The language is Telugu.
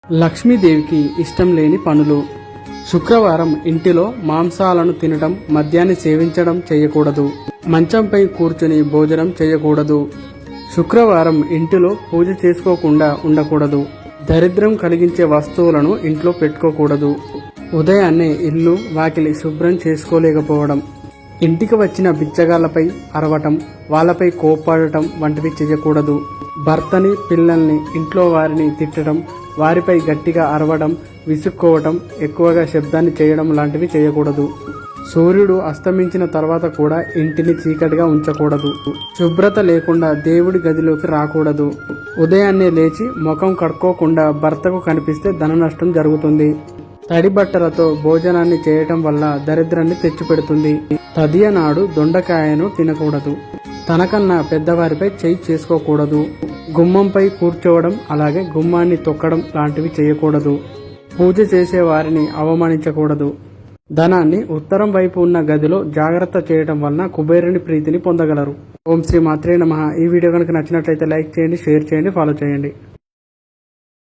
లక్ష్మీదేవికి ఇష్టం లేని పనులు. శుక్రవారం ఇంటిలో మాంసాలను తినడం, మద్యాన్ని సేవించడం చేయకూడదు. మంచంపై కూర్చుని భోజనం చేయకూడదు. శుక్రవారం ఇంటిలో పూజ చేసుకోకుండా ఉండకూడదు. దరిద్రం కలిగించే వస్తువులను ఇంట్లో పెట్టుకోకూడదు. ఉదయాన్నే ఇల్లు వాకిలి శుభ్రం చేసుకోలేకపోవడం, ఇంటికి వచ్చిన బిచ్చగాళ్లపై అరవటం, వాళ్ళపై కోప్పడటం వంటివి చేయకూడదు. భర్తని, పిల్లల్ని, ఇంట్లో వారిని తిట్టడం, వారిపై గట్టిగా అరవడం, విసుక్కోవటం, ఎక్కువగా శబ్దాన్ని చేయడం లాంటివి చేయకూడదు. సూర్యుడు అస్తమించిన తర్వాత కూడా ఇంటిని చీకటిగా ఉంచకూడదు. శుభ్రత లేకుండా దేవుడి గదిలోకి రాకూడదు. ఉదయాన్నే లేచి ముఖం కడుక్కోకుండా భర్తకు కనిపిస్తే ధన నష్టం జరుగుతుంది. తడి బట్టలతో భోజనాన్ని చేయటం వల్ల దరిద్రాన్ని తెచ్చిపెడుతుంది. తదియ నాడు దొండకాయను తినకూడదు. తనకన్నా పెద్దవారిపై చేయి చేసుకోకూడదు. గుమ్మంపై కూర్చోవడం, అలాగే గుమ్మాన్ని తొక్కడం లాంటివి చేయకూడదు. పూజ చేసే వారిని అవమానించకూడదు. ధనాన్ని ఉత్తరం వైపు ఉన్న గదిలో జాగ్రత్త చేయడం వలన కుబేరుని ప్రీతిని పొందగలరు. ఓం శ్రీ మాత్రే నమః. ఈ వీడియో కనుక నచ్చినట్లయితే లైక్ చేయండి, షేర్ చేయండి, ఫాలో చేయండి.